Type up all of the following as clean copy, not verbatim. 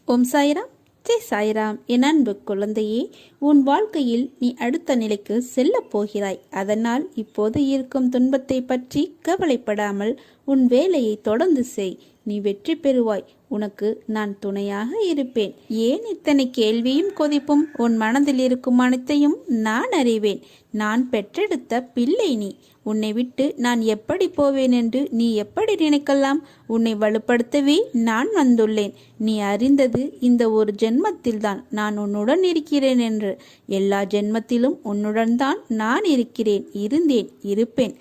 ஓம் சாய்ராம், ஜெய் சாய்ராம். என் அன்பு குழந்தையே, உன் வாழ்க்கையில் நீ அடுத்த நிலைக்கு செல்லப் போகிறாய். அதனால் இப்போது இருக்கும் துன்பத்தை பற்றி கவலைப்படாமல் உன் வேலையை தொடர்ந்து செய். நீ வெற்றி பெறுவாய். உனக்கு நான் துணையாக இருப்பேன். ஏன் இத்தனை கேள்வியும் கொதிப்பும்? உன் மனதில் இருக்கும் அனைத்தையும் நான் அறிவேன். நான் பெற்றெடுத்த பிள்ளை நீ. உன்னை விட்டு நான் எப்படி போவேன் என்று நீ எப்படி நினைக்கலாம்? உன்னை வலுப்படுத்தவே நான் வந்துள்ளேன். நீ அறிந்தது இந்த ஒரு ஜென்மத்தில்தான் நான் உன்னுடன் இருக்கிறேன் என்று. எல்லா ஜென்மத்திலும் உன்னுடன் தான் நான் இருக்கிறேன், இருந்தேன், இருப்பேன்.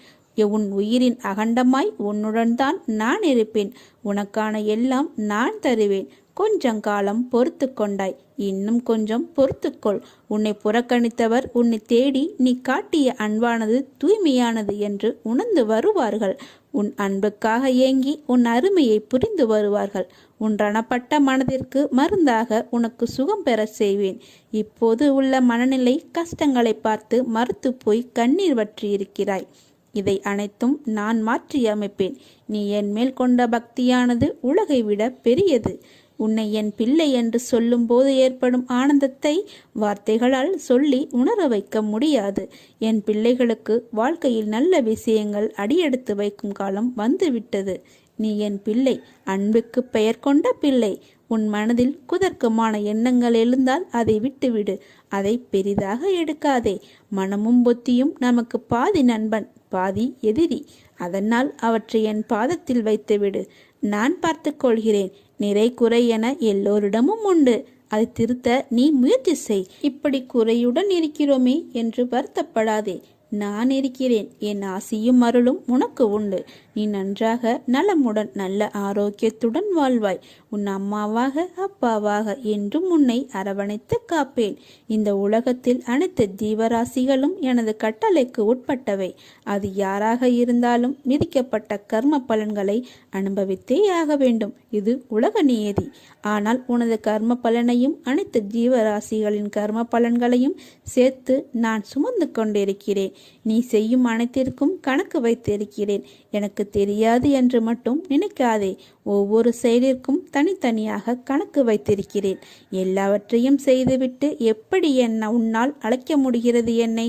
உன் உயிரின் அகண்டமாய் உன்னுடன் தான் நான் இருப்பேன். உனக்கான எல்லாம் நான் தருவேன். கொஞ்சம் காலம் பொறுத்து கொண்டாய், இன்னும் கொஞ்சம் பொறுத்துக்கொள். உன்னை புறக்கணித்தவர் உன்னை தேடி நீ காட்டிய அன்பானது தூய்மையானது என்று உணர்ந்து வருவார்கள். உன் அன்புக்காக ஏங்கி உன் அருமையை புரிந்து வருவார்கள். உன் ரணப்பட்ட மனதிற்கு மருந்தாக உனக்கு சுகம் பெற செய்வேன். இப்போது உள்ள மனநிலை கஷ்டங்களை பார்த்து மறுத்து போய் கண்ணீர் வற்றி இருக்கிறாய். இதை அனைத்தும் நான் மாற்றி அமைப்பேன். நீ என் மேல் கொண்ட பக்தியானது உலகை விட பெரியது. உன்னை என் பிள்ளை என்று சொல்லும் போது ஏற்படும் ஆனந்தத்தை வார்த்தைகளால் சொல்லி உணர வைக்க முடியாது. என் பிள்ளைகளுக்கு வாழ்க்கையில் நல்ல விஷயங்கள் அடியெடுத்து வைக்கும் காலம் வந்துவிட்டது. நீ என் பிள்ளை, அன்புக்கு பெயர் கொண்ட பிள்ளை. உன் மனதில் குதர்க்கமான எண்ணங்கள் எழுந்தால் அதை விட்டுவிடு. அதை பெரிதாக எடுக்காதே. மனமும் புத்தியும் நமக்கு பாதி நண்பன், பாதி எதிரி. அதனால் அவற்றை என் பாதத்தில் வைத்துவிடு. நான் பார்த்து கொள்கிறேன். நிறை குறை என எல்லோரிடமும் உண்டு. அதை திருத்த நீ முயற்சி செய். இப்படி குறையுடன் இருக்கிறோமே என்று வருத்தப்படாதே. நான் இருக்கிறேன். என் ஆசியும் அருளும் உனக்கு உண்டு. நீ நன்றாக நலமுடன் நல்ல ஆரோக்கியத்துடன் வாழ்வாய். உன் அம்மாவாக அப்பாவாக என்றும் உன்னை அரவணைத்து காப்பேன். இந்த உலகத்தில் அனைத்து ஜீவராசிகளும் எனது கட்டளைக்கு உட்பட்டவை. அது யாராக இருந்தாலும் விதிக்கப்பட்ட கர்ம பலன்களை அனுபவித்தே ஆக வேண்டும். இது உலக நியதி. ஆனால் உனது கர்ம பலனையும் அனைத்து ஜீவராசிகளின் கர்ம பலன்களையும் சேர்த்து நான் சுமந்து கொண்டிருக்கிறேன். நீ செய்யும் அனைத்திற்கும் கணக்கு வைத்திருக்கிறேன். எனக்கு தெரியாது என்று மட்டும் நினைக்காதே. ஒவ்வொரு செயலிற்கும் தனித்தனியாக கணக்கு வைத்திருக்கிறேன். எல்லாவற்றையும் செய்துவிட்டு எப்படி உன்னால் அழைக்க முடிகிறது என்னை?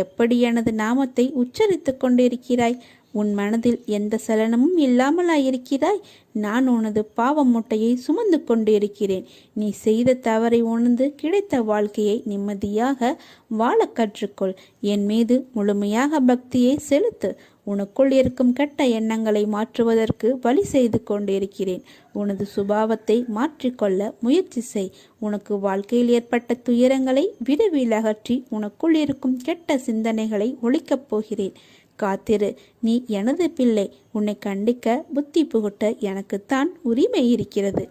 எப்படி எனது நாமத்தை உச்சரித்து கொண்டிருக்கிறாய்? உன் மனதில் எந்த சலனமும் இல்லாமலாயிருக்கிறாய்? நான் உனது பாவ மூட்டையை சுமந்து கொண்டிருக்கிறேன். நீ செய்த தவறை உணர்ந்து கிடைத்த வாழ்க்கையை நிம்மதியாக வாழ கற்றுக்கொள். என் மீது முழுமையாக பக்தியை செலுத்து. உனக்குள் இருக்கும் கெட்ட எண்ணங்களை மாற்றுவதற்கு வழி செய்து கொண்டிருக்கிறேன். உனது சுபாவத்தை மாற்றிக்கொள்ள முயற்சி செய். உனக்கு வாழ்க்கையில் ஏற்பட்ட துயரங்களை விரைவில் அகற்றி உனக்குள் இருக்கும் கெட்ட சிந்தனைகளை ஒழிக்கப் போகிறேன். காத்திரு. நீ எனது பிள்ளை. உன்னை கண்டிக்க புத்தி புகுட்ட எனக்குத்தான் உரிமை இருக்கிறது.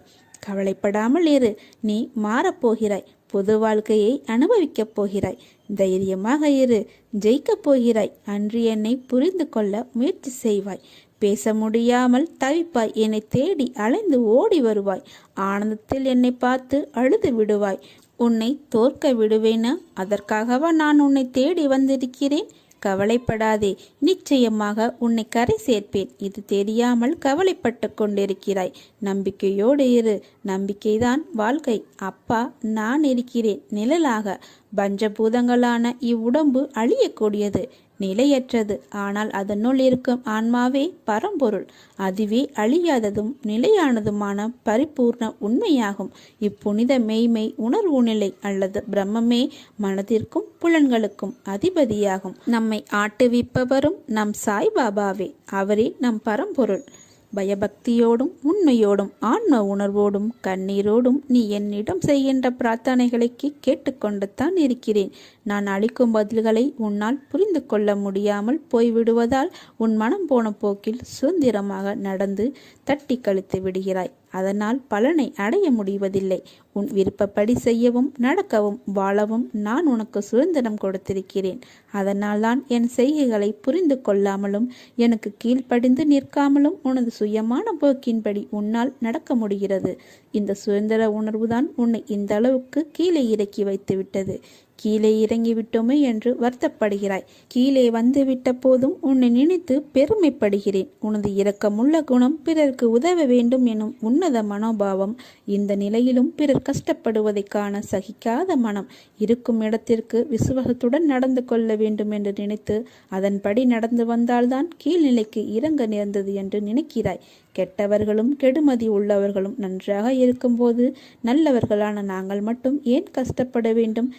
கவலைப்படாமல் இரு. நீ மாறப்போகிறாய். பொது வாழ்க்கையை அனுபவிக்கப் போகிறாய். தைரியமாக இரு. ஜெயிக்கப் போகிறாய். அன்று என்னை புரிந்து கொள்ள முயற்சி செய்வாய். பேச முடியாமல் தவிப்பாய். என்னை தேடி அலைந்து ஓடி வருவாய். ஆனந்தத்தில் என்னை பார்த்து அழுது விடுவாய். உன்னை தோற்க விடுவேனா? அதற்காகவா நான் உன்னை தேடி வந்திருக்கிறேன்? கவலைப்படாதே. நிச்சயமாக உன்னை கரை சேர்ப்பேன். இது தெரியாமல் கவலைப்பட்டு கொண்டிருக்கிறாய். நம்பிக்கையோடு இரு. நம்பிக்கைதான் வாழ்க்கை. அப்பா நான் இருக்கிறேன் நிழலாக. பஞ்சபூதங்களான இவ்வுடம்பு அழியக்கூடியது, நிலையற்றது. ஆனால் அதனுள் இருக்கும் ஆன்மாவே பரம்பொருள். அதுவே அழியாததும் நிலையானதுமான பரிபூர்ண உண்மையாகும். இப்புனித மெய்மை உணர்வு நிலை அல்லது பிரம்மமே மனதிற்கும் புலன்களுக்கும் அதிபதியாகும். நம்மை ஆட்டுவிப்பவரும் நம் சாய்பாபாவே. அவரே நம் பரம்பொருள். பயபக்தியோடும் உண்மையோடும் ஆன்ம உணர்வோடும் கண்ணீரோடும் நீ என்னிடம் செய்கின்ற பிரார்த்தனைகளுக்கு கேட்டுக்கொண்டு தான் இருக்கிறேன். நான் அளிக்கும் பதில்களை உன்னால் புரிந்து கொள்ள முடியாமல் போய்விடுவதால் உன் மனம் போன போக்கில் சுதந்திரமாக நடந்து தட்டி கழித்து விடுகிறாய். அதனால் பலனை அடைய முடிவதில்லை. உன் விருப்பப்படி செய்யவும் நடக்கவும் வாழவும் நான் உனக்கு சுதந்திரம் கொடுத்திருக்கிறேன். அதனால்தான் என் செய்கைகளை புரிந்து கொள்ளாமலும் எனக்கு கீழ்ப்படிந்து நிற்காமலும் உனது சுயமான போக்கின்படி உன்னால் நடக்க முடிகிறது. இந்த சுதந்திர உணர்வுதான் உன்னை இந்த அளவுக்கு கீழே இறக்கி வைத்து விட்டது. கீழே இறங்கிவிட்டோமே என்று வருத்தப்படுகிறாய். கீழே வந்துவிட்ட போதும் உன்னை நினைத்து பெருமைப்படுகிறேன். உனது இரக்கமுள்ள குணம், பிறருக்கு உதவ வேண்டும் எனும் உன்னத மனோபாவம், இந்த நிலையிலும் பிறர் கஷ்டப்படுவதை காண சகிக்காத மனம், இருக்கும் இடத்திற்கு விசுவாசத்துடன் நடந்து கொள்ள வேண்டும் என்று நினைத்து அதன்படி நடந்து வந்தால்தான் கீழ்நிலைக்கு இறங்க நேர்ந்தது என்று நினைக்கிறாய். கெட்டவர்களும் கெடுமதி உள்ளவர்களும் நன்றாக இருக்கும்போது நல்லவர்களான நாங்கள் மட்டும் ஏன் கஷ்டப்பட வேண்டும்?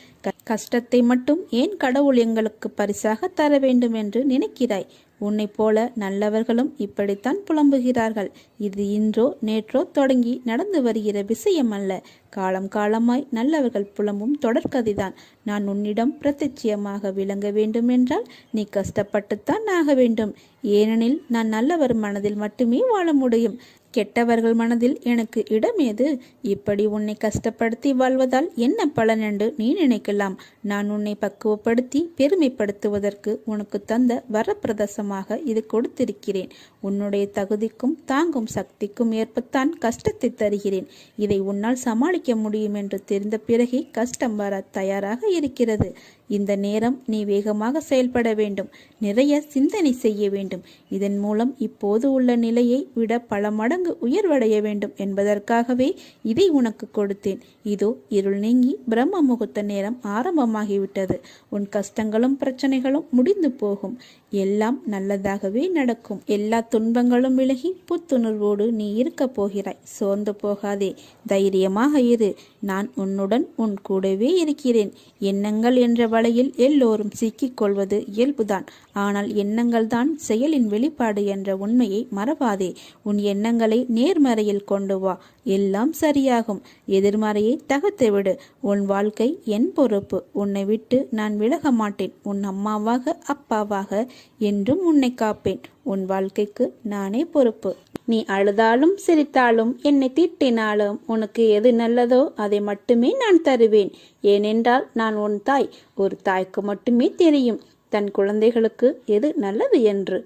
கஷ்டத்தை மட்டும் ஏன் கடவுள் எங்களுக்கு பரிசாக தர வேண்டும் என்று நினைக்கிறாய்? உன்னை போல நல்லவர்களும் இப்படித்தான் புலம்புகிறார்கள். இது இன்றோ நேற்றோ தொடங்கி நடந்து வருகிற விஷயம் அல்ல. காலம் காலமாய் நல்லவர்கள் புலம்பும் தொடர்கதைதான். நான் உன்னிடம் பிரத்யட்சியமாக விளங்க வேண்டும் என்றால் நீ கஷ்டப்பட்டுத்தான் ஆக வேண்டும். ஏனெனில் நான் நல்லவர் மனதில் மட்டுமே வாழ முடியும். கெட்டவர்கள் மனதில் எனக்கு இடம் ஏது? இப்படி உன்னை கஷ்டப்படுத்தி வாழ்வதால் என்ன பலன் என்று நீ நினைக்கலாம். நான் உன்னை பக்குவப்படுத்தி பெருமைப்படுத்துவதற்கு உனக்கு தந்த வரப்பிரதசமாக இது கொடுத்திருக்கிறேன். உன்னுடைய தகுதிக்கும் தாங்கும் சக்திக்கும் ஏற்பத்தான் கஷ்டத்தை தருகிறேன். இதை உன்னால் சமாளிக்க முடியும் என்று தெரிந்த பிறகே கஷ்டம் வர தயாராக இருக்கிறது. இந்த நேரம் நீ வேகமாக செயல்பட வேண்டும். நிறைய சிந்தனை செய்ய வேண்டும். இதன் மூலம் இப்போது உள்ள நிலையை விட பல மடங்கு உயர்வடைய வேண்டும் என்பதற்காகவே இதை உனக்கு கொடுத்தேன். இதோ இருள் நீங்கி பிரம்ம முகூர்த்த நேரம் ஆரம்பமாகிவிட்டது. உன் கஷ்டங்களும் பிரச்சனைகளும் முடிந்து போகும். எல்லாம் நல்லதாகவே நடக்கும். எல்லா துன்பங்களும் விலகி புத்துணர்வோடு நீ இருக்க போகிறாய். சோர்ந்து போகாதே, தைரியமாக இரு. நான் உன்னுடன் உன் கூடவே இருக்கிறேன். எண்ணங்கள் என்ற வலையில் எல்லோரும் சிக்கிக் கொள்வது இயல்புதான். ஆனால் எண்ணங்கள் தான் செயலின் வெளிப்பாடு என்ற உண்மையை மறவாதே. உன் எண்ணங்களை நேர்மறையில் கொண்டு வா, எல்லாம் சரியாகும். எதிர்மறையை தகர்த்து விடு. உன் வாழ்க்கை என் பொறுப்பு. உன்னை விட்டு நான் விலக மாட்டேன். உன் அம்மாவாக அப்பாவாக என்றும் உன்னை காப்பேன். உன் வாழ்க்கைக்கு நானே பொறுப்பு. நீ அழுதாலும் சிரித்தாலும் என்னை திட்டினாலும் உனக்கு எது நல்லதோ அதை மட்டுமே நான் தருவேன். ஏனென்றால் நான் உன் தாய். ஒரு தாய்க்கு மட்டுமே தெரியும் தன் குழந்தைகளுக்கு எது நல்லது என்று.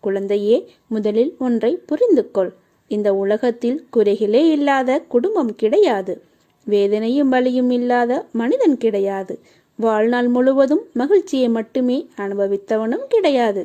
குழந்தையே, முதலில் ஒன்றை புரிந்து கொள். இந்த உலகத்தில் குறைகளே இல்லாத குடும்பம் கிடையாது. வேதனையும் வலியும் இல்லாத மனிதன் கிடையாது. வாழ்நாள் முழுவதும் மகிழ்ச்சியை மட்டுமே அனுபவித்தவனும் கிடையாது.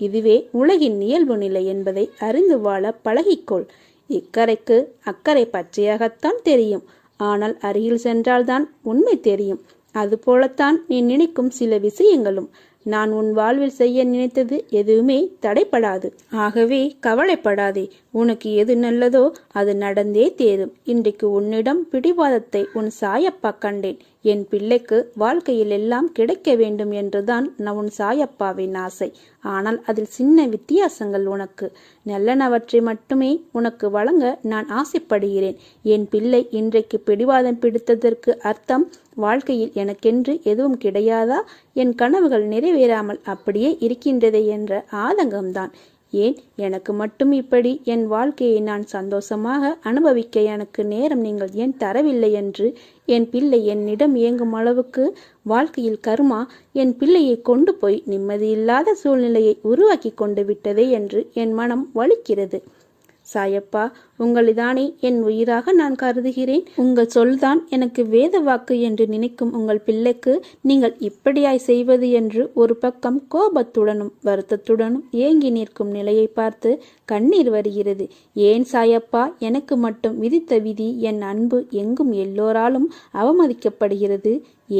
இதுவே உலகின் இயல்பு நிலை என்பதை அறிந்து வாழ பழகிக்கொள். இக்கரைக்கு அக்கறை பச்சையாகத்தான் தெரியும். ஆனால் அருகில் சென்றால்தான் உண்மை தெரியும். அதுபோலத்தான் நீ நினைக்கும் சில விஷயங்களும். நான் உன் வாழ்வில் செய்ய நினைத்தது எதுவுமே தடைப்படாது. ஆகவே கவலைப்படாதே. உனக்கு எது நல்லதோ அது நடந்தே தேரும். இன்றைக்கு உன்னிடம் பிடிவாதத்தை உன் சாயப்பா கண்டேன். என் பிள்ளைக்கு வாழ்க்கையில் எல்லாம் கிடைக்க வேண்டும் என்றுதான் உன் சாயப்பாவின் ஆசை. ஆனால் அதில் சின்ன வித்தியாசங்கள். உனக்கு நல்லனவற்றை மட்டுமே உனக்கு வழங்க நான் ஆசைப்படுகிறேன். என் பிள்ளை இன்றைக்கு பிடிவாதம் பிடித்ததற்கு அர்த்தம் வாழ்க்கையில் எனக்கென்று எதுவும் கிடையாதா, என் கனவுகள் நிறைவேறாமல் அப்படியே இருக்கின்றதே என்ற ஆதங்கம்தான். ஏன் எனக்கு மட்டும் இப்படி என் வாழ்க்கையை நான் சந்தோஷமாக அனுபவிக்க எனக்கு நேரம் நீங்கள் ஏன் தரவில்லை என்று என் பிள்ளை என்னிடம் இயங்கும் அளவுக்கு வாழ்க்கையில் கர்மா என் பிள்ளையை கொண்டு போய் நிம்மதியில்லாத சூழ்நிலையை உருவாக்கி கொண்டு விட்டதே என்று என் மனம் வலிக்கிறது. சாயப்பா, உங்களைதானே என் உயிராக நான் கருதுகிறேன். உங்கள் சொல்தான் எனக்கு வேத வாக்கு என்று நினைக்கும் உங்கள் பிள்ளைக்கு நீங்கள் இப்படியாய் செய்வது என்று ஒரு பக்கம் கோபத்துடனும் வருத்தத்துடனும் ஏங்கி நிற்கும் நிலையை பார்த்து கண்ணீர் வருகிறது. ஏன் சாயப்பா, எனக்கு மட்டும் விதித்த விதி என் அன்பு எங்கும் எல்லோராலும் அவமதிக்கப்படுகிறது?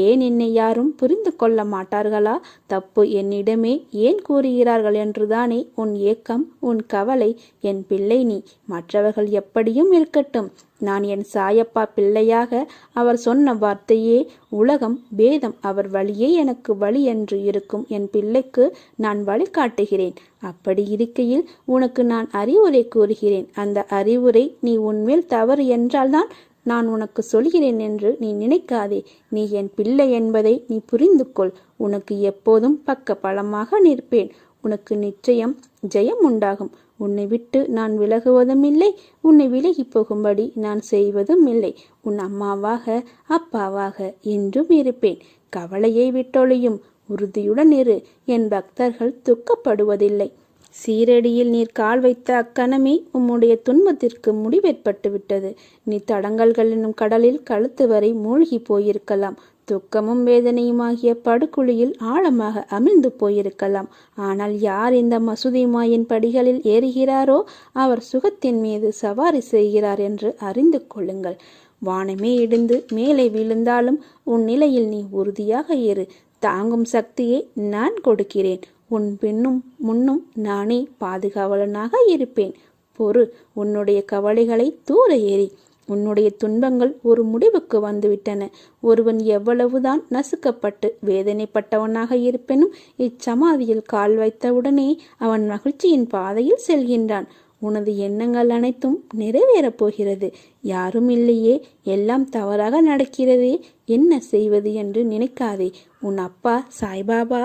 ஏன் என்னை யாரும் புரிந்து கொள்ள மாட்டார்களா? தப்பு என்னிடமே ஏன் கூறுகிறார்கள் என்றுதானே உன் ஏக்கம், உன் கவலை. என் பிள்ளை நீ. மற்றவர்கள் எப்படியும் இருக்கட்டும். நான் என் சாயப்பா பிள்ளையாக அவர் சொன்ன வார்த்தையே உலகம், பேதம். அவர் வழியே எனக்கு வழி என்று இருக்கும் என் பிள்ளைக்கு நான் வழிகாட்டுகிறேன். அப்படி இருக்கையில் உனக்கு நான் அறிவுரை கூறுகிறேன். அந்த அறிவுரை நீ உன்மேல் தவறு என்றால்தான் நான் உனக்கு சொல்கிறேன் என்று நீ நினைக்காதே. நீ என் பிள்ளை என்பதை நீ புரிந்து கொள். உனக்கு எப்போதும் பக்க பலமாக நிற்பேன். உனக்கு நிச்சயம் ஜெயம் உண்டாகும். உன்னை விட்டு நான் விலகுவதும் இல்லை, உன்னை விலகி போகும்படி நான் செய்வதும் இல்லை. உன் அம்மாவாக அப்பாவாக என்றும் இருப்பேன். கவலையை விட்டொழியும். உறுதியுடன் இரு. என் பக்தர்கள் துக்கப்படுவதில்லை. சீரடியில் நீர் கால் வைத்த அக்கணமே உம்முடைய துன்பத்திற்கு முடிவேற்பட்டு விட்டது. நீ தடங்கல்கள் என்னும் கடலில் கழுத்து வரை மூழ்கி போயிருக்கலாம். துக்கமும் வேதனையுமாகிய படுகுழியில் ஆழமாக அமிழ்ந்து போயிருக்கலாம். ஆனால் யார் இந்த மசூதி மாயின் படிகளில் ஏறுகிறாரோ அவர் சுகத்தின் மீது சவாரி செய்கிறார் என்று அறிந்து கொள்ளுங்கள். வானமே இடிந்து மேலே விழுந்தாலும் உன் நிலையில் நீ உறுதியாக இரு. தாங்கும் சக்தியை நான் கொடுக்கிறேன். உன் பின்னும் முன்னும் நானே பாதுகாவலனாக இருப்பேன். பொறு, உன்னுடைய கவலைகளை தூர ஏறி. உன்னுடைய துன்பங்கள் ஒரு முடிவுக்கு வந்துவிட்டன. ஒருவன் எவ்வளவுதான் நசுக்கப்பட்டு வேதனைப்பட்டவனாக இருப்பினும் இச்சமாதியில் கால் வைத்தவுடனே அவன் மகிழ்ச்சியின் பாதையில் செல்கின்றான். உனது எண்ணங்கள் அனைத்தும் நிறைவேறப் போகிறது. யாரும் இல்லையே, எல்லாம் தவறாக நடக்கிறதே, என்ன செய்வது என்று நினைக்காதே. உன் அப்பா சாய்பாபா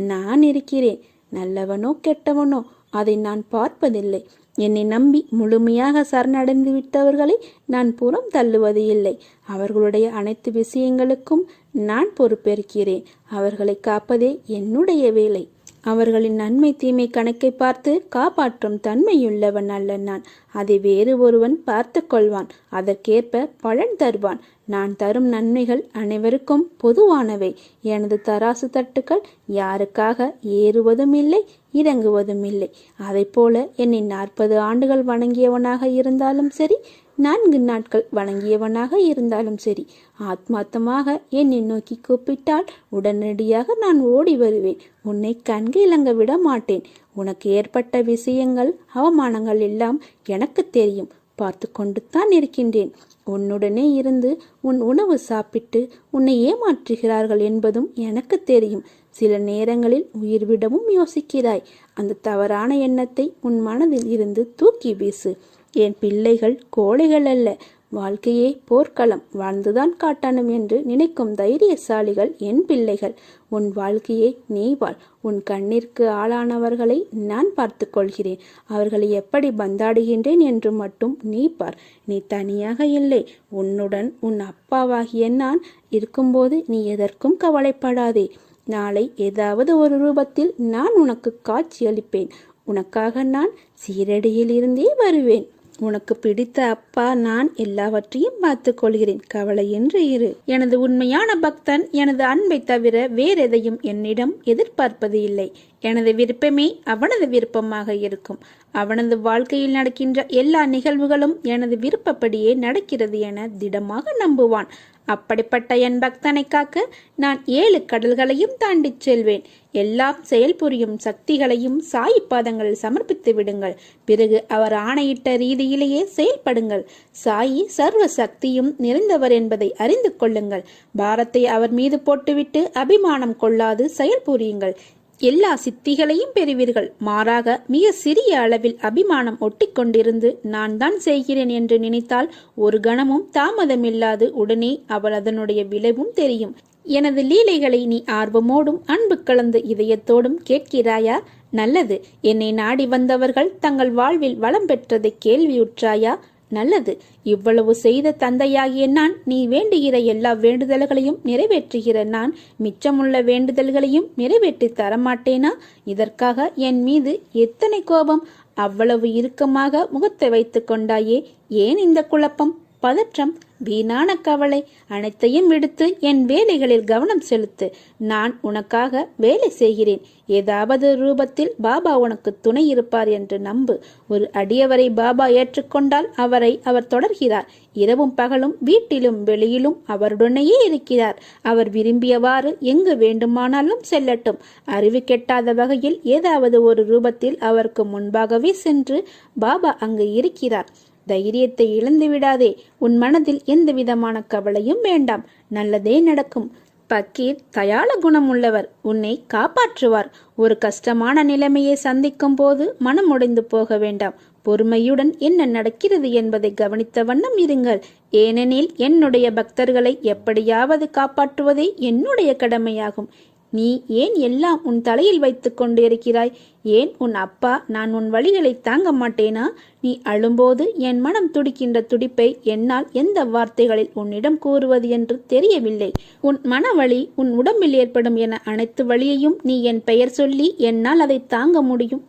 நான் இருக்கிறேன். நல்லவனோ கெட்டவனோ அதை நான் பார்ப்பதில்லை. என்னை நம்பி முழுமையாக சரணடைந்து விட்டவர்களை நான் புறம் தள்ளுவது இல்லை. அவர்களுடைய அனைத்து விஷயங்களுக்கும் நான் பொறுப்பேற்கிறேன். அவர்களை காப்பதே என்னுடைய வேலை. அவர்களின் நன்மை தீமை கணக்கை பார்த்து காப்பாற்றும் தன்மையுள்ளவன் அல்ல நான். அதை வேறு ஒருவன் பார்த்து கொள்வான். அதற்கேற்ப பலன் தருவான். நான் தரும் நன்மைகள் அனைவருக்கும் பொதுவானவை. எனது தராசு தட்டுக்கள் யாருக்காக ஏறுவதும் இல்லை, இறங்குவதும் இல்லை. அதை போல என்னை 40 ஆண்டுகள் வணங்கியவனாக இருந்தாலும் சரி, 4 நாட்கள் வணங்கியவனாக இருந்தாலும் சரி, ஆத்மார்த்தமாக என்னை நோக்கி கூப்பிட்டால் உடனடியாக நான் ஓடி வருவேன். உன்னை கண்கு இலங்க விட மாட்டேன். உனக்கு ஏற்பட்ட விஷயங்கள், அவமானங்கள் எல்லாம் எனக்கு தெரியும். பார்த்து கொண்டு தான் இருக்கின்றேன். உன்னுடனே இருந்து உன் உணவு சாப்பிட்டு உன்னை ஏமாற்றுகிறார்கள் என்பதும் எனக்கு தெரியும். சில நேரங்களில் உயிர்விடவும் யோசிக்கிறாய். அந்த தவறான எண்ணத்தை உன் மனதில் இருந்து தூக்கி வீசு. என் பிள்ளைகள் கோழைகள் அல்ல. வாழ்க்கையே போர்க்களம், வாழ்ந்துதான் காட்டணும் என்று நினைக்கும் தைரியசாலிகள் என் பிள்ளைகள். உன் வாழ்க்கையை நீ வாழ். உன் கண்ணிற்கு ஆளானவர்களை நான் பார்த்து கொள்கிறேன். அவர்களை எப்படி பந்தாடுகின்றேன் என்று மட்டும் நீ பார். நீ தனியாக இல்லை. உன்னுடன் உன் அப்பாவாகிய நான் இருக்கும்போது நீ எதற்கும் கவலைப்படாதே. நாளை ஏதாவது ஒரு ரூபத்தில் நான் உனக்கு காட்சி அளிப்பேன். உனக்காக நான் சீரடியில் இருந்தே வருவேன். உனக்கு பிடித்த அப்பா நான் எல்லாவற்றையும் பார்த்து கொள்கிறேன். கவலையின்றி இரு. எனது உண்மையான பக்தன் எனது அன்பை தவிர வேறெதையும் என்னிடம் எதிர்பார்ப்பது இல்லை. எனது விருப்பமே அவனது விருப்பமாக இருக்கும். அவனது வாழ்க்கையில் நடக்கின்ற எல்லா நிகழ்வுகளும் எனது விருப்பப்படியே நடக்கிறது என திடமாக நம்புவான். அப்படிப்பட்ட என் பக்தனை காக்க நான் 7 கடல்களையும் தாண்டி செல்வேன். எல்லாம் செயல்புரியும் சக்திகளையும் சாயி பாதங்களில் சமர்ப்பித்து விடுங்கள். பிறகு அவர் ஆணையிட்ட ரீதியிலேயே செயல்படுங்கள். சாயி சர்வ சக்தியும் நிறைந்தவர் என்பதை அறிந்து கொள்ளுங்கள். பாரத்தை அவர் மீது போட்டுவிட்டு அபிமானம் கொள்ளாது செயல்புரியுங்கள். எல்லா சித்திகளையும் பெறுவீர்கள். மாறாக மிக சிறிய அளவில் அபிமானம் ஒட்டிக்கொண்டிருந்து நான் தான் செய்கிறேன் என்று நினைத்தால் ஒரு கணமும் தாமதமில்லாது உடனே அவள் அதனுடைய விளைவும் தெரியும். எனது லீலைகளை நீ ஆர்வமோடும் அன்பு கலந்த இதயத்தோடும் கேட்கிறாயா? நல்லது. என்னை நாடி வந்தவர்கள் தங்கள் வாழ்வில் வளம் பெற்றதை கேள்வியுற்றாயா? நல்லது. இவ்வளவு செய்த தந்தையாகிய நான் நீ வேண்டுகிற எல்லா வேண்டுதல்களையும் நிறைவேற்றுகிற நான் மிச்சமுள்ள வேண்டுதல்களையும் நிறைவேற்றி தரமாட்டேனா? இதற்காக என் மீது எத்தனை கோபம்! அவ்வளவு இறுக்கமாக முகத்தை வைத்து கொண்டாயே, ஏன் இந்த குழப்பம், பதற்றம், வீணான கவலை? அனைத்தையும் விடுத்து என் வேலைகளில் கவனம் செலுத்து. நான் உனக்காக வேலை செய்கிறேன். ஏதாவது ரூபத்தில் பாபா உனக்கு துணை இருப்பார் என்று நம்பு. ஒரு அடியவரை பாபா ஏற்றுக்கொண்டால் அவரை அவர் தொடர்கிறார். இரவும் பகலும் வீட்டிலும் வெளியிலும் அவருடனேயே இருக்கிறார். அவர் விரும்பியவாறு எங்கு வேண்டுமானாலும் செல்லட்டும். அறிவு கெட்டாத வகையில் ஏதாவது ஒரு ரூபத்தில் அவருக்கு முன்பாகவே சென்று பாபா அங்கு இருக்கிறார். தைரியத்தை இழந்து விடாதே. உன் மனதில் எந்த விதமான கவலையும் வேண்டாம். நல்லதே நடக்கும். பக்கீர் தயாள குணம் உள்ளவர். உன்னை காப்பாற்றுவார். ஒரு கஷ்டமான நிலைமையை சந்திக்கும் போது மனம் உடைந்து போக வேண்டாம். பொறுமையுடன் என்ன நடக்கிறது என்பதை கவனித்த வண்ணம் இருங்கள். ஏனெனில் என்னுடைய பக்தர்களை எப்படியாவது காப்பாற்றுவதே என்னுடைய கடமையாகும். நீ ஏன் எல்லாம் உன் தலையில் வைத்து கொண்டு இருக்கிறாய்? ஏன் உன் அப்பா நான் உன் வழிகளை தாங்க மாட்டேனா? நீ அழும்போது என் மனம் துடிக்கின்ற துடிப்பை என்னால் எந்த வார்த்தைகளில் உன்னிடம் கூறுவது என்று தெரியவில்லை. உன் மனவழி உன் உடம்பில் ஏற்படும் என அனைத்து வழியையும் நீ என் பெயர் சொல்லி என்னால் அதை தாங்க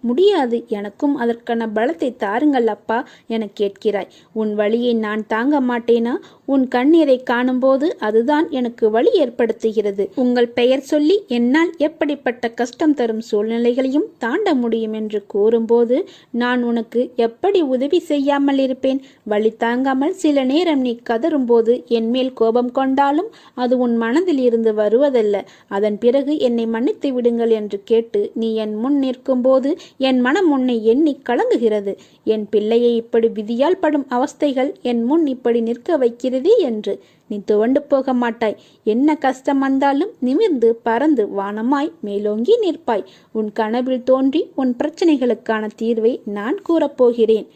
முடியாது, எனக்கும் அதற்கான பலத்தை தாருங்கள் அப்பா என கேட்கிறாய். உன் வழியை நான் தாங்க மாட்டேனா? உன் கண்ணீரை காணும்போது அதுதான் எனக்கு வழி ஏற்படுத்துகிறது. உங்கள் பெயர் சொல்லி என்னால் எப்படிப்பட்ட கஷ்டம் தரும் சூழ்நிலைகளையும் தாண்ட முடியும் என்று கூறும்போது நான் உனக்கு எப்படி உதவி செய்யாமல் இருப்பேன்? வழி தாங்காமல் சில நேரம் நீ கதறும்போது என் மேல் கோபம் கொண்டாலும் அது உன் மனதில் இருந்து வருவதல்ல. அதன் பிறகு என்னை மன்னித்து விடுங்கள் என்று கேட்டு நீ என் முன் நிற்கும் போது என் மனம் உன்னை எண்ணி கலங்குகிறது. என் பிள்ளையை இப்படி விதியால் படும் அவஸ்தைகள் என் முன் இப்படி நிற்க வைக்கிறது என்று. நீ துவண்டு போக மாட்டாய். என்ன கஷ்டம் வந்தாலும் நிமிர்ந்து பறந்து வானமாய் மேலோங்கி நிற்பாய். உன் கனவில் தோன்றி உன் பிரச்சனைகளுக்கான தீர்வை நான் கூறப்போகிறேன்.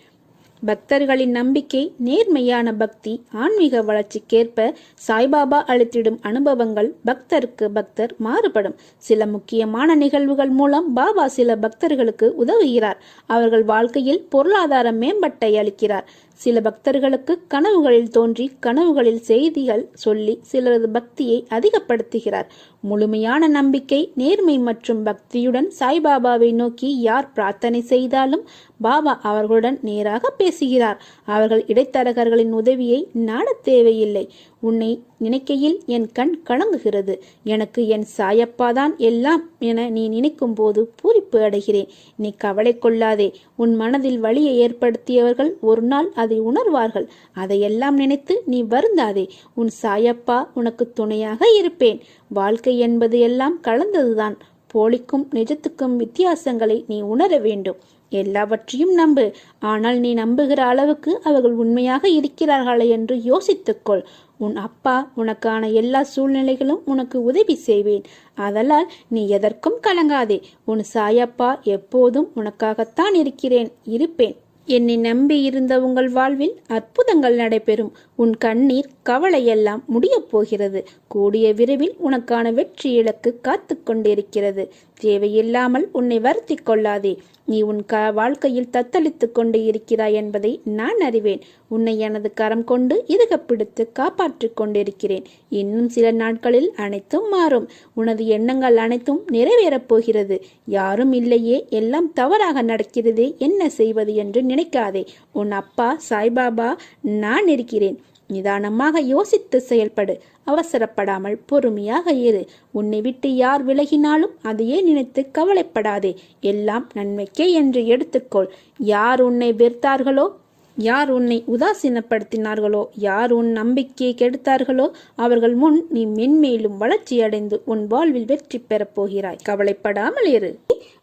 பக்தர்களின் நம்பிக்கை, நேர்மையான பக்தி, ஆன்மீக வளர்ச்சிக்கேற்ப சாய்பாபா அளித்திடும் அனுபவங்கள் பக்தருக்கு பக்தர் மாறுபடும். சில முக்கியமான நிகழ்வுகள் மூலம் பாபா சில பக்தர்களுக்கு உதவுகிறார். அவர்கள் வாழ்க்கையில் பொருளாதார மேம்பட்டை அளிக்கிறார். சில பக்தர்களுக்கு கனவுகளில் தோன்றி கனவுகளில் செய்திகள் சொல்லி சிலரது பக்தியை அதிகப்படுத்துகிறார். முழுமையான நம்பிக்கை, நேர்மை மற்றும் பக்தியுடன் சாய்பாபாவை நோக்கி யார் பிரார்த்தனை செய்தாலும் பாபா அவர்களுடன் நேராக பேசுகிறார். அவர்கள் இடைத்தரகர்களின் உதவியை நாட தேவையில்லை. உன்னை நினைக்கையில் என் கண் கலங்குகிறது. எனக்கு என் சாயப்பாதான் எல்லாம் என நீ நினைக்கும் போது பூரிப்பு அடைகிறேன். நீ கவலை கொள்ளாதே. உன் மனதில் வலியை ஏற்படுத்தியவர்கள் ஒரு நாள் அதை உணர்வார்கள். அதையெல்லாம் நினைத்து நீ வருந்தாதே. உன் சாயப்பா உனக்கு துணையாக இருப்பேன். வாழ்க்கை என்பது எல்லாம் கலந்ததுதான். போலிக்கும் நிஜத்துக்கும் வித்தியாசங்களை நீ உணர வேண்டும். எல்லாவற்றையும் நம்பு. ஆனால் நீ நம்புகிற அளவுக்கு அவர்கள் உண்மையாக இருக்கிறார்களே என்று யோசித்துக்கொள். உன் அப்பா உனக்கான எல்லா சூழ்நிலைகளும் உனக்கு உதவி செய்வேன். அதனால் நீ எதற்கும் கலங்காதே. உன் சாயப்பா எப்போதும் உனக்காகத்தான் இருப்பேன். என்னை நம்பி இருந்த உங்கள் வாழ்வில் அற்புதங்கள் நடைபெறும். உன் கண்ணீர் கவலையெல்லாம் முடியப் போகிறது. கூடிய விரைவில் உனக்கான வெற்றி இலக்கு காத்து கொண்டிருக்கிறது. தேவையில்லாமல் உன்னை வருத்தி கொள்ளாதே. நீ உன் வாழ்க்கையில் தத்தளித்து கொண்டு இருக்கிறாய் என்பதை நான் அறிவேன். உன்னை எனது கரம் கொண்டு இறுக பிடித்து காப்பாற்றிக் கொண்டிருக்கிறேன். இன்னும் சில நாட்களில் அனைத்தும் மாறும். உனது எண்ணங்கள் அனைத்தும் நிறைவேறப் போகிறது. யாரும் இல்லையே, எல்லாம் தவறாக நடக்கிறதே, என்ன செய்வது என்று நினைக்காதே. உன் அப்பா சாய்பாபா நான் இருக்கிறேன். நிதானமாக யோசித்து செயல்படு. அவசரப்படாமல் பொறுமையாக இரு. உன்னை விட்டு யார் விலகினாலும் அதையே நினைத்து கவலைப்படாதே. எல்லாம் நன்மைக்கே என்று எடுத்துக்கொள். யார் உன்னை வெறுத்தார்களோ, யார் உன்னை உதாசீனப்படுத்தினார்களோ, யார் உன் நம்பிக்கையை கெடுத்தார்களோ அவர்கள் முன் நீ மென்மேலும் வளர்ச்சி அடைந்து உன் வாழ்வில் வெற்றி பெறப் போகிறாய். கவலைப்படாமல் இரு.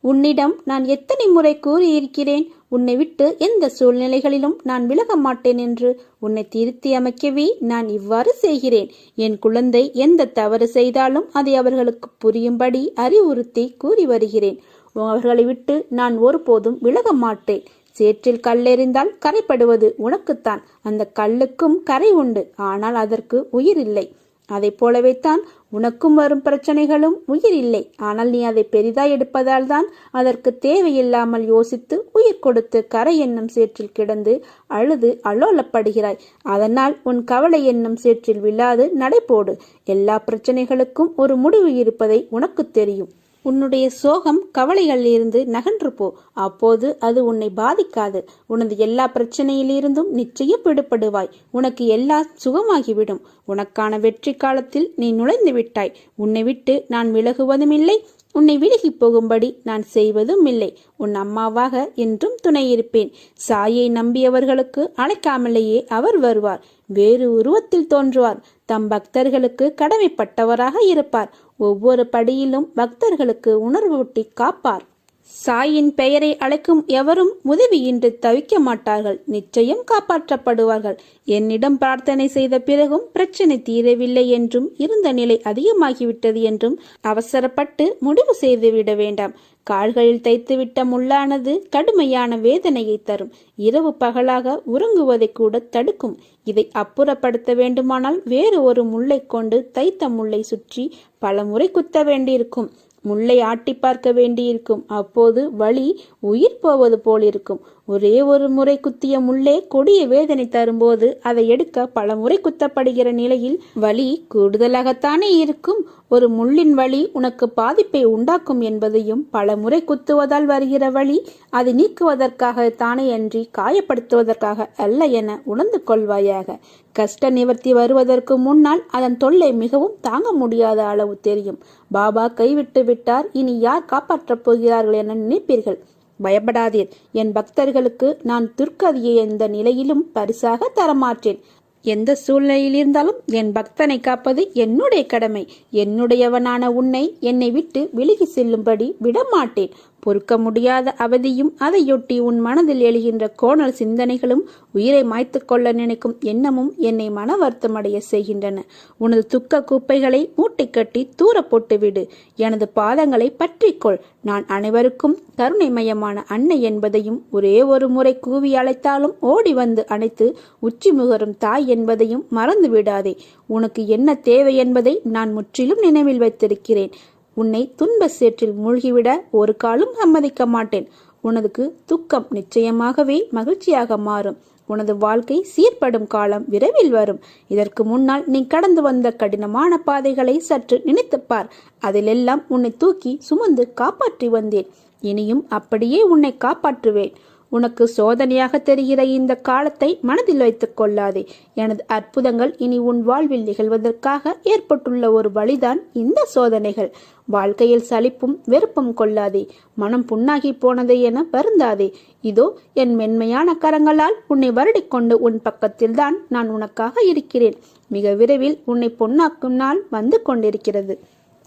உன்னிடம் நான் எத்தனை முறை கூறியிருக்கிறேன், உன்னை விட்டு எந்த சூழ்நிலைகளிலும் நான் விலக மாட்டேன் என்று. உன்னை திருத்தி அமைக்கவே நான் இவ்வாறு செய்கிறேன். என் குழந்தை எந்த தவறு செய்தாலும் அதை அவர்களுக்கு புரியும்படி அறிவுறுத்தி கூறி வருகிறேன். அவர்களை விட்டு நான் ஒருபோதும் விலக மாட்டேன். சேற்றில் கல்லெறிந்தால் கரைப்படுவது உனக்குத்தான். அந்த கல்லுக்கும் கரை உண்டு, ஆனால் அதற்கு உயிர் இல்லை. அதை போலவே தான் உனக்கும் வரும் பிரச்சனைகளும் உயிர் இல்லை. ஆனால் நீ அதை பெரிதாய் எடுப்பதால் தான் அதற்கு தேவையில்லாமல் யோசித்து உயிர் கொடுத்து கரை என்னும் சேற்றில் கிடந்து அழுது அல்லோலப்படுகிறாய். அதனால் உன் கவலை என்னும் சேற்றில் விழாது நடைபோடு. எல்லா பிரச்சனைகளுக்கும் ஒரு முடிவு இருப்பதை உனக்கு தெரியும். உன்னுடைய சோகம் கவலைகளிலிருந்து நகன்று போ. அப்போது அது உன்னை பாதிக்காது. உனது எல்லா பிரச்சனையிலிருந்தும் நிச்சயம் விடுபடுவாய். உனக்கு எல்லாம் சுகமாகிவிடும். உனக்கான வெற்றி காலத்தில் நீ நுழைந்து விட்டாய். உன்னை விட்டு நான் விலகுவதும் இல்லை, உன்னை விலகி போகும்படி நான் செய்வதும் இல்லை. உன் அம்மாவாக என்றும் துணை இருப்பேன். சாயை நம்பியவர்களுக்கு அழைக்காமலேயே அவர் வருவார். வேறு உருவத்தில் தோன்றுவார். தம் பக்தர்களுக்கு கடமைப்பட்டவராக இருப்பார். ஒவ்வொரு படியிலும் பக்தர்களுக்கு உணர்வூட்டி காப்பார். சாயின் பெயரை அழைக்கும் எவரும் உதவியின்றி தவிக்க மாட்டார்கள். நிச்சயம் காப்பாற்றப்படுவார்கள். என்னிடம் பிரார்த்தனை செய்த பிறகும் பிரச்சனை தீரவில்லை என்றும் இருந்த நிலை அதிகமாகிவிட்டது என்றும் அவசரப்பட்டு முடிவு செய்துவிட வேண்டாம். கால்களில் தைத்துவிட்ட முள்ளானது கடுமையான வேதனையை தரும். இரவு பகலாக உறங்குவதை கூட தடுக்கும். இதை அப்புறப்படுத்த வேண்டுமானால் வேறு ஒரு முள்ளை கொண்டு தைத்த முள்ளை சுற்றி பல முறை குத்த வேண்டியிருக்கும். முள்ளை ஆட்டி பார்க்க வேண்டியிருக்கும். அப்போது வலி உயிர் போவது போலிருக்கும். ஒரே ஒரு முறை குத்திய முள்ளே கொடிய வேதனை தரும்போது அதை எடுக்க பல முறை குத்தப்படுகிற நிலையில் வலி கூடுதலாகத்தானே இருக்கும். ஒரு முள்ளின் வலி உனக்கு பாதிப்பை உண்டாக்கும் என்பதையும், பல முறை குத்துவதால் வருகிற வலி அதை நீக்குவதற்காக தானே அன்றி காயப்படுத்துவதற்காக அல்ல என உணர்ந்து கொள்வாயாக. கஷ்ட நிவர்த்தி வருவதற்கு முன்னால் அதன் தொல்லை மிகவும் தாங்க முடியாத அளவு தெரியும். பாபா கைவிட்டு விட்டார், இனி யார் காப்பாற்றப் போகிறார்கள் என நினைப்பீர்கள். பயப்படாதீர். என் பக்தர்களுக்கு நான் துர்க்கதியை எந்த நிலையிலும் பரிசாக தரமாற்றேன். எந்த சூழ்நிலையில் இருந்தாலும் என் பக்தனை காப்பது என்னுடைய கடமை. என்னுடையவனான உன்னை என்னை விட்டு விலகி செல்லும்படி விடமாட்டேன். பொறுக்க முடியாத அவதியும் அதையொட்டி உன் மனதில் எழுகின்ற கோணல் சிந்தனைகளும் உயிரை மாய்த்து கொள்ள நினைக்கும் எண்ணமும் என்னை மன வருத்தமடைய செய்கின்றன. உனது துக்க கூப்பைகளை மூட்டை கட்டி தூர போட்டுவிடு. எனது பாதங்களை பற்றிக்கொள். நான் அனைவருக்கும் கருணைமயமான அன்னை என்பதையும், ஒரே ஒரு முறை கூவி அழைத்தாலும் ஓடி வந்து அணைத்து உச்சி முகரும் தாய் என்பதையும் மறந்து விடாதே. உனக்கு என்ன தேவை என்பதை நான் முற்றிலும் நினைவில் வைத்திருக்கிறேன். உன்னை துன்ப சேற்றில் மூழ்கிவிட ஒரு காலும் சம்மதிக்க மாட்டேன். உனதுக்கு துக்கம் நிச்சயமாகவே மகிழ்ச்சியாக மாறும். உனது வாழ்க்கை சீர்படும் காலம் விரைவில் வரும். இதற்கு முன்னால் நீ கடந்து வந்த கடினமான பாதைகளை சற்று நினைத்துப்பார். அதிலெல்லாம் உன்னை தூக்கி சுமந்து காப்பாற்றி வந்தேன். இனியும் அப்படியே உன்னை காப்பாற்றுவேன். உனக்கு சோதனையாக தெரிகிற இந்த காலத்தை மனதில் வைத்துக் கொள்ளாதே. எனது அற்புதங்கள் இனி உன் வாழ்வில் நிகழ்வதற்காக ஏற்பட்டுள்ள ஒரு வழிதான் இந்த சோதனைகள். வாழ்க்கையில் சலிப்பும் வெறுப்பும் கொள்ளாதே. மனம் புண்ணாகி போனதே என வருந்தாதே. இதோ என் மென்மையான கரங்களால் உன்னை வருடிக்கொண்டு உன் பக்கத்தில்தான் நான் உனக்காக இருக்கிறேன். மிக விரைவில் உன்னை பொன்னாக்கும் நாள் வந்து கொண்டிருக்கிறது.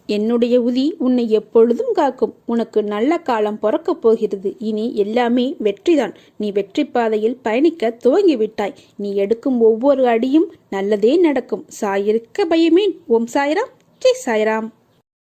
என்னுடைய உதி உன்னை எப்பொழுதும் காக்கும். உனக்கு நல்ல காலம் பிறக்கப் போகிறது. இனி எல்லாமே வெற்றிதான். நீ வெற்றி பாதையில் பயணிக்க துவங்கிவிட்டாய். நீ எடுக்கும் ஒவ்வொரு அடியும் நல்லதே நடக்கும். சாயிருக்க பயமேன். ஓம் சாய்ராம். ஜெய் சாய்ராம்.